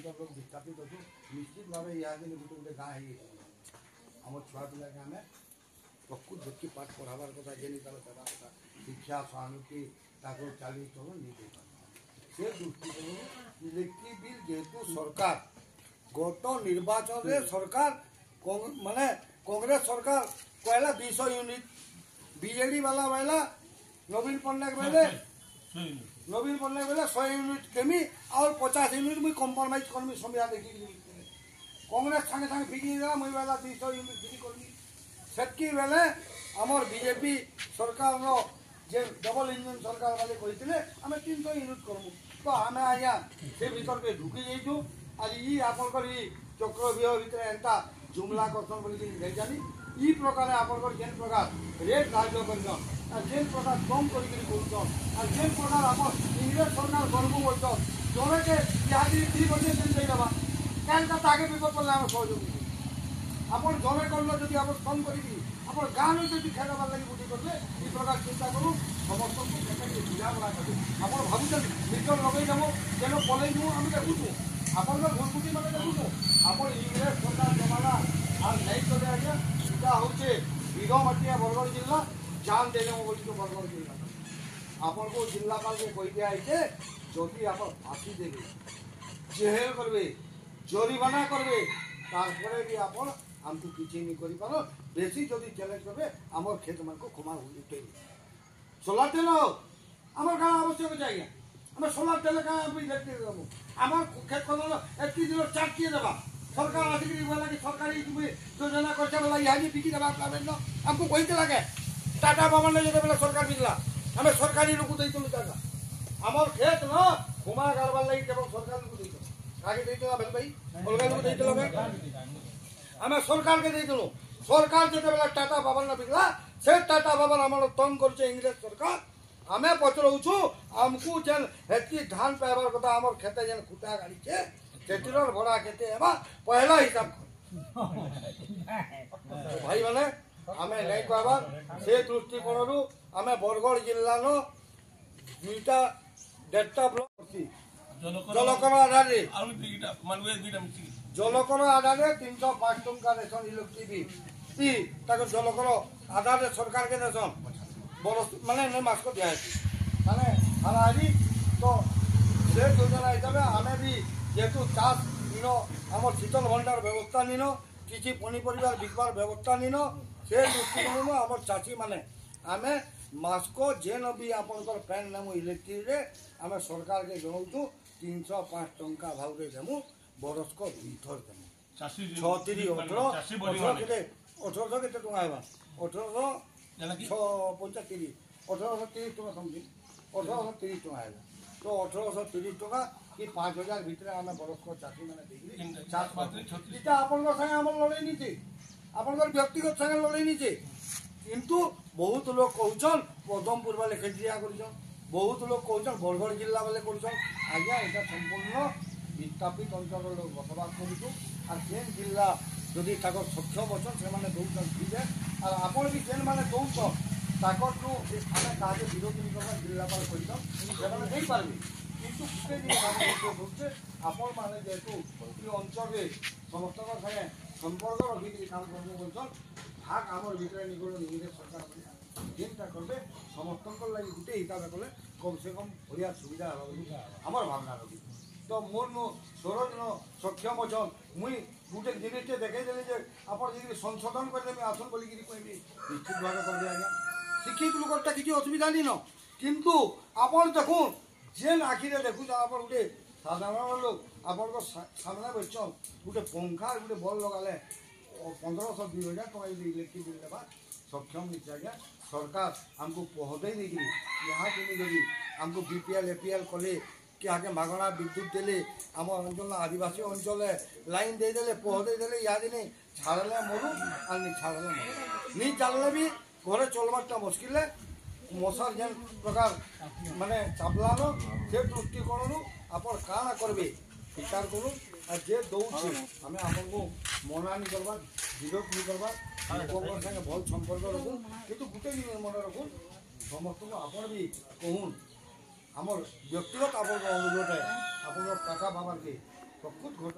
अंचल लोग विस्थापित अच्छु निश्चित भाव यहाँ गोटे गोटे गाँ आम छुआ पिला के आम प्रकृत देखिए पाठ पढ़ाबार कथा जेनी तार देवा कथा शिक्षा सहानुभूति चलचल नहीं से दृष्टिकोण इलेक्ट्रिक बिल जेहेतु सरकार गत निर्वाचन रे सरकार माने कांग्रेस सरकार कहला 200 यूनिट बीजेडी वाला बेला नवीन पट्टनायक बेले 100 यूनिट केमी और 50 यूनिट मुझे कम्प्रोमाइज करमी संविधान देखी कांग्रेस संगे संगे फिकी देला मुझे बेला 200 यूनिट फिकी करमी सेटकी बेले आमर बीजेपी सरकार नो जे डबल इंजन सरकार वाले कहते आम 300 यूनिट करमु तो आम आज्ञा से भीतर के ढुकी जाइछु आज ई आपनकर ई चक्रव्यूह भितर एंता जुमला करसन बोली नहीं जानी ई प्रकार आपनकर जेन प्रकार रेट धार्य करछन आ जेन प्रकार कम करी करछन आ जेन प्रकार आपन इंग्रेज सरकार गर्व बोलछन जोरे के यादी 3% दिन देबा कान का तागे विपद पड़ले हम सहयोग आपन जोरे करलो जदि आप कम करी आपन गाँव में जदि खेलबार लगी बुद्धि करले ई प्रकार चिंता करू समस्त को केते जिला बना कर आपन भाबुछन मीटर लगै देबो जेनो पलै नु हम देखुछु आपन भूलबुद्धि माने देखुछु आपन इंग्रेज सरकार जमाना আর নাই করে আগে এটা হচ্ছে বিগমাটিয়া বরগড় জেলা জান দেলে বলি তো বরগড় জেলা আপনার জিল্লাপালকে কই দিয়া আইছে যদি আপন ফাঁসি দেবে জেল করবে জরিমানা করবে তারপরে भी আপন हमको किसी नहीं करी पारो बेसी जदि चैलेंज करबे हमर खेत मन को खुमा उठे सोलार तेल हमर गाँव आवश्यक चाहिए हम सोलार तेल का भी देखते हम हमर खेत को एति दिन चाटिए देबा सरकार आसिक बोला कि सरकारी योजना करछे बोला यहाँ बिकी देवा हमको कही लगे टाटा बाबा ने जो बोला सरकार बिकला हमें सरकारी लोग देते टाटा आमर खेत न घुमा गारबार लगी केवल सरकार लोग देते आगे देते भेल भाई अलग लोग देते आम सरकार के देते सरकार जो बोला टाटा बाबा ने बिकला से टाटा बाबा आम तंग कर इंग्रेज सरकार आम पचराऊँ आमको जेन हेती धान पाइबार कथा आम खेते जेन खुटा गाड़ी सेटिलर भड़ा केते हेबा पहला हिसाब भाई माने आमे नहीं कहबा से दृष्टिकोण आमे बरगढ़ जिल्ला नो दुईटा डेटा ब्लॉक जलकर आधार जलकर आधार 305 टंका देसन इलेक्ट्रिक बिल ताको जलकर आधार सरकार के देसन बरस माने ने मास को दिया माने हालारी तो से योजना हिसाब आमे भी जेहेतु चाष नीन आम शीतल भंडार व्यवस्था नीन किसी पनीपरिवार बिकबार व्यवस्था नीन से दृष्टिकोण आम चाषी मैंने आम मास्को जेन भी आपंकर पैन नेमु इलेक्ट्रिक आम सरकार के जनाऊँ 305 टंका भाव देमु बरस को 2 थर देमु 36 18 के 1800 के टका आवा 1835 1830 टका समथिंग 1830 टका आवा तो 1830 टका कि 5000 भितर आम बरस को चाषी मैंने इटा आप लड़े नीचे आप व्यक्तिगत संगे लड़े नीचे किंतु बहुत लोग कहन पदमपुर वाले खेतिया कर बहुत लोग कहन बरगढ़ जिला वाले कर आज्ञा यहाँ संपूर्ण विस्थापित अंचल लोग बसवास करूँ और जेन जिला जदि सक्षम अच्छन से दौन ठीक है और आपड़ भी जेन मैंने दौन ताकू आम क्या विरोध नहीं जिलापाल कर पार्बे किंतु गोटे दिन होचे आपण माने जेहेतु अंचल समस्त संगे संपर्क रखिक काम कर भाग आम भर निगल इंग्रेज सरकार जेनटा करेंगे समस्त लगे गोटे हिसाब कले कम से कम बढ़िया सुविधा आमर भावना रखी तो मोर नो सोलह दिन सक्षम अच्छन मुई गोटे जिनिसटे देखी आप संशोधन करदेमी आसन बोलिक कहबी निश्चित भाव कर आज्ञा शिक्षित लोकटा किसी असुविधा नहीं न किंतु आपण देखुन जेन आखिरे देखु आप गोटे साधारण लोग आप सामने बचन गोटे पंखा गोटे बल लगाले 1500 2000 टका इलेक्ट्रिक बिल देवा सक्षम नहीं आज्ञा सरकार आमको पहुँचे देखिए यहाँ कि आमको बीपीएल एपीएल कले कि आगे मागणा विद्युत देले आम अंचल आदिवासी अंचल लाइन देदेले पहुँचे देले या दिन छाड़ले मरु और नहीं छाड़ले मरु नहीं चलने भी घरे चलबारटा मुस्किल है मशार जेन प्रकार माने चापलानो से दृष्टिकोण आप काना करबे विचार करूँ और जे दौड़े आम आपको मना नहीं करवा विरोध नहीं करवा लोक संगे भल संपर्क रखूँ कितु गोटे दिन मन रखूँ समस्त को आप भी कहून आम व्यक्तिगत आप अनुरोध है आप टाटा बाबा के ପ୍ରକୃତ ଘଟଣା